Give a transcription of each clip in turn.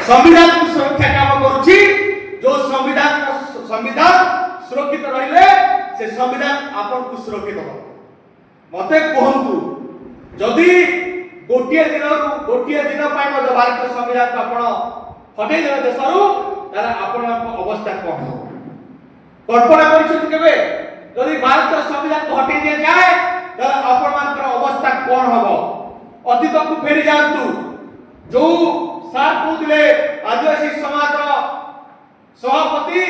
संविधान को सुरक्षा काम करूची जो संविधान सुरक्षित रहिले से संविधान आपन को सुरक्षित हो मते कहंतु जदि गोटिए दिन पाई मते भारत संविधान को आपण हटै देबे देशरु तारा आपण अवस्था कोन हो कल्पना करिसथि केबे जदि भारत संविधान को हटै दिया जाए तारा आपण मानकर अवस्था कोन होबो अतीत को फेरी जानतु जो सार कहते आदिवासी समाज सभापति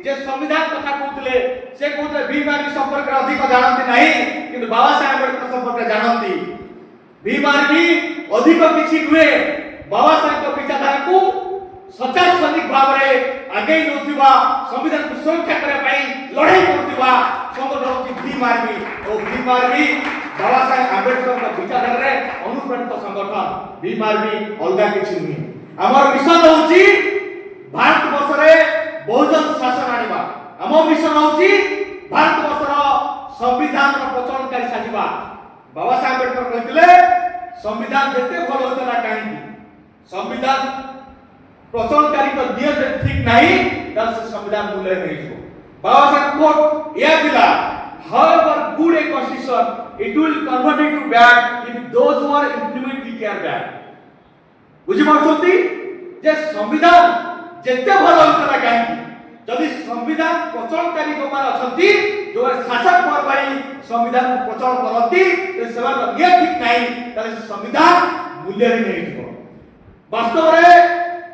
जे संविधान कथा कहते से कहते भीमार्गी संपर्क अधिक जानती नहीं किंतु बाबा साहेब अम्बेडकर संपर्क जानती भीमार्गी अधिक किछि नुहे बाबा साहेब विचारधारा को सचेत सैनिक भाव में आगे नौथिबा संविधान को सुरक्षा करे पई लड़ाई करथिबा संगठन होची भीमार्गी और भीमार्गी बाबा साहेब अम्बेडकर विचारधारा रे अनुप्राणित संगठन भीमार्गी अलगा किछि नुहे हमर मिशन होची भारत वर्ष रे बहुजन शासन आनिबा हमर मिशन होची भारत वर्ष रो संविधान रो प्रचलनकारी साजिबा बाबा साहेब अम्बेडकर कहथिले संविधान जते भलो होतला काहे संविधान प्रचलनकारी तो नियत ठीक नहीं तब से संविधान मूल्य नहीं हो बाबा साहेब कोट यह दिला however good a constitution it will convert into bad if those who are implement it are bad बुझी पाछोती जे संविधान जते भलो होतला काहे जदि संविधान प्रचलनकारी जो मान अछंती जो शासक पर भाई संविधान को प्रचलन करती तो सेवा नियत ठीक नहीं तब संविधान मूल्य नहीं हो वास्तव रे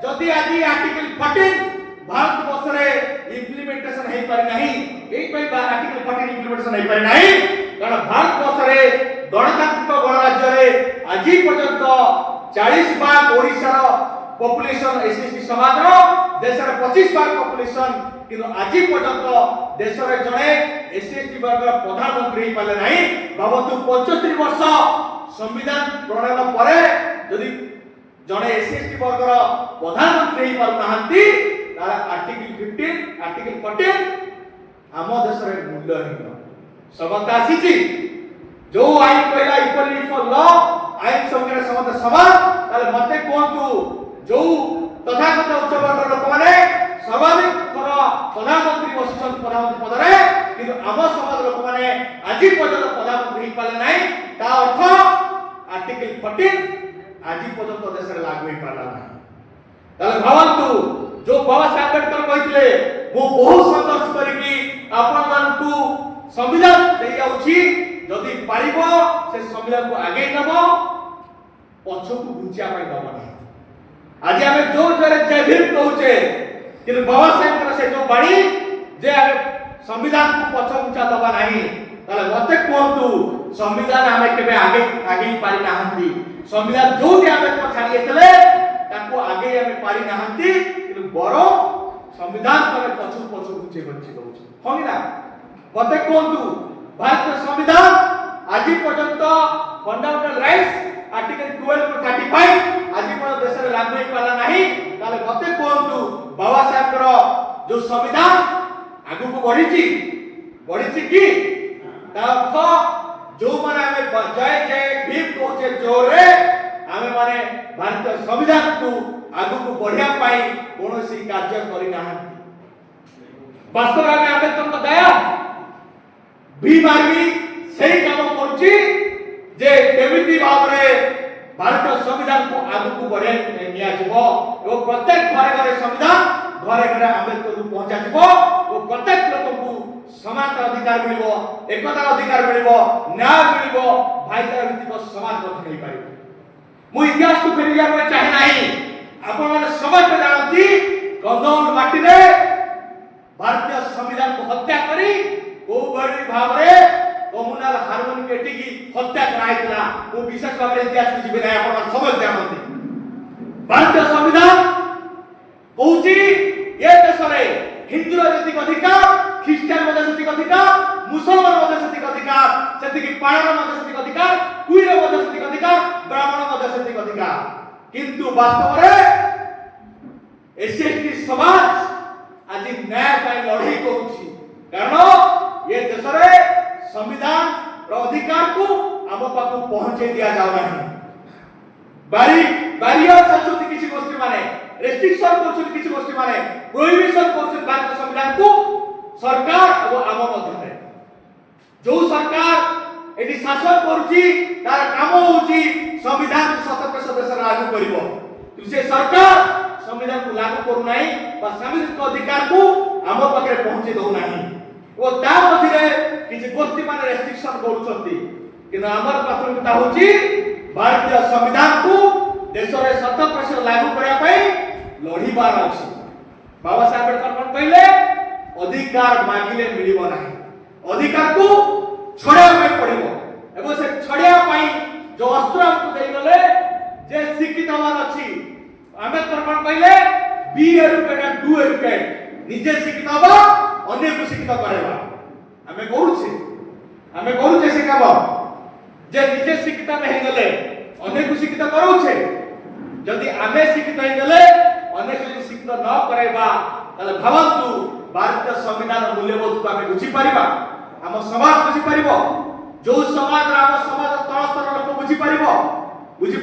जदि आज आर्टिकल 14 भारत वर्ष रे इंप्लीमेंटेशन हे पारि नाही एई पई आर्टिकल 14 इंप्लीमेंटेशन हे पारि नाही कारण भारत वर्ष रे गणतांत्रिक गणराज्य रे आज पर्यंत 40 भाग ओडिसा रो पॉपुलेशन एसएसटी समाज रो देश रे 25 भाग पॉपुलेशन किंतु आज पर्यंत देश रे जणे एसएसटी वर्ग प्रधानमंत्री पाले नाही बाबतु 75 वर्ष संविधान प्रणयन परे जदि जणे एसएसटी वर्गर प्रधानमंत्री पर नाहंती तारा आर्टिकल 15 आर्टिकल 14 हम देश रे मूल्य हिन सबत आसीची जो आइन कहला इक्वली फॉर लॉ आइन संगे समत समान ताले मते कोंतु जो तथागत उच्च वर्ग लोक माने स्वाभाविक कर प्रधानमंत्री बसिछन प्रधानमंत्री पद रे किंतु हम समाज लोक माने आजि पर्यंत प्रधानमंत्री पाले नाही ता अर्थ आर्टिकल 14 आज पर्यंत देश रे लागू हो पाला ना ताले भावंतु जो बाबा साहेब अम्बेडकर कहितले मो बहुत संघर्ष करिकि आपन मानकु संविधान देई आउची जदि पारिबो से संविधान को आगे नबो पछो को गुंचिया पाई दबो ना आज हमें जो जरे जय भीम कहूचे कि बाबा साहेब से जो बाणी जे संविधान को पछो गुंचा दबा नाही ताले मते कोंतु संविधान हमें केबे आगे पारि नाहंती संविधान जो भी हमें छाड़ी एतले ताको आगे हमें पारि नाहंती कि बरो संविधान पर पछु गुंचे दउछ होनी ना मते कोंतु भारत संविधान आज पर्यंत फंडामेंटल राइट्स आर्टिकल 12 टू 35 आज पर्यंत देश रे लागू हो पाला नाही ताले मते कोंतु बाबा साहेब रो जो संविधान आगु को बढ़ीची की ता जो माने हमें जय भीम कहचे जोरे हमें माने भारतीय संविधान को आगु को बढ़िया पाई कोनोसी कार्य करि ना वास्तव में अम्बेडकर को दया भीमार्गी सही काम करूची जे केमिति भाव रे भारतीय संविधान को आगु को बढ़िया निया जबो ओ प्रत्येक घरे संविधान घरे अम्बेडकर को पहुंचा जबो ओ प्रत्येक लोक को समानता अधिकार मिलिबो एकता अधिकार मिलिबो न्याय मिलिबो भाईचारा भित्तिक समाज गठन होई पारिबो मु इतिहास को फेरिया पर चाहे नाही आपण माने समस्त जानती कंदौल माटी रे भारतीय संविधान को हत्या करी को बड़ी भाव रे कम्युनल हार्मोनी केटी की हत्या कराइतला वो विशेष भाव इतिहास को जीवे नाही आपण समस्त जानती भारतीय संविधान कहूची ये देश रे हिंदू राजनीतिक अधिकार ख्रिस्टियन राजनीतिक अधिकार मुसलमान राजनीतिक अधिकार सेति की पाणर राजनीतिक अधिकार कुईर राजनीतिक अधिकार ब्राह्मण राजनीतिक अधिकार किंतु वास्तव रे एसएसटी समाज आज न्याय पाई लड़ाई करूची कारण ये देश रे संविधान रो अधिकार को हम पाखु पहुंचे दिया जाउ नाही बारी संस्कृति किसी गोष्ठी माने रेस्ट्रिक्शन करछन किछि गोष्ठी माने प्रोहिबिशन करछन भारतीय संविधान को सरकार और आम मध्य जो सरकार एटी शासन करूची तार काम होची संविधान को 100% देश लागू करिवो से सरकार संविधान को लागू करू नाही बा संविधानिक अधिकार को आम पाखे पहुंचे दो नाही ओ ता मझिरे किछि गोष्ठी माने रेस्ट्रिक्शन करूछंती किना हमर प्राथमिकता होची भारतीय संविधान को देश रे 100% लागू करिया पई लढिबार अछि बाबा साहेब अम्बेडकर कोन कहले अधिकार मागिले मिलिबो नाही अधिकार को छड़िया पई पड़िबो एबो से छड़िया पई जो अस्त्र हमको देई गले जे शिक्षित हवार अछि अम्बेडकर कोन कहले be educated and do educate निजे शिक्षित हवा अन्य को शिक्षित करेबा हमें करूछे शिखाबो जे निजे शिक्षित में हे गले अन्य को शिक्षित करूछे जदि आमे शिक्षित हे गले अन्य को शिक्षित न करेबा तले भावन्तु भारतीय संविधान मूल्यबोध को आमे बुझी परिबा हम समाज बुझी परिबो जो समाज राम समाज तळ स्तर लोक बुझी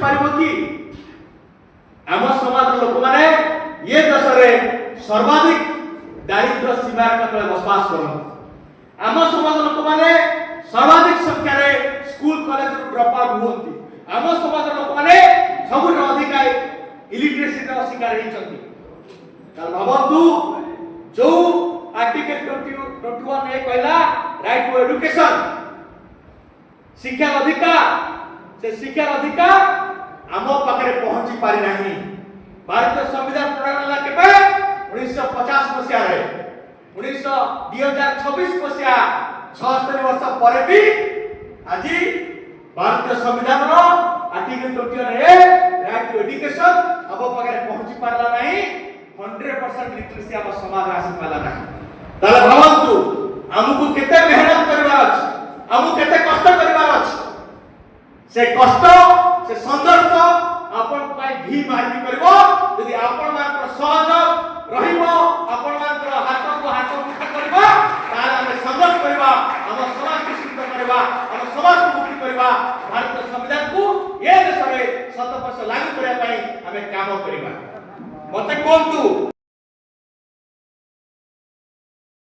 परिबो कि हम समाज लोक माने ये देश रे सर्वाधिक दारिद्र्य सीमा तले बसवास करन हम समाज लोक माने सर्वाधिक संख्या रे स्कूल कॉलेज ड्रॉप आउट होंती हम समाज लोक माने सबुठ अधिक इलिटरेसी रा शिकार हेचंती तार भावन्तु जो आर्टिकल 21 ए कहला राइट टू एजुकेशन शिक्षा अधिकार से शिक्षा अधिकार आम पाखे पहुंची पारि नाही भारतीय संविधान प्रणयन केबे 1950 मसिया रे 2026 मसिया 76 वर्ष पर भी आज भारतीय संविधान रो article 21 A right to education आम पाखे पहुंची पारला नाही 100% लिटरेसी आम समाज आसी पाला नाही ताले भावन्तु हमकु केते मेहनत करबार अछि हमकु केते कष्ट करबार अछि से कष्ट से संघर्ष आपण पाई भी मार्गी करबो यदि आपण मात्र सहयोग रहिबो आपण मात्र हाथ को हाथ मुक्त करबो ताले हम संघर्ष करबा हम समाज को शुद्ध करबा हम समाज को मुक्ति करबा भारतीय संविधान को ये देश रे 100% लागू करबा पई हमें काम करबा मते कोंतु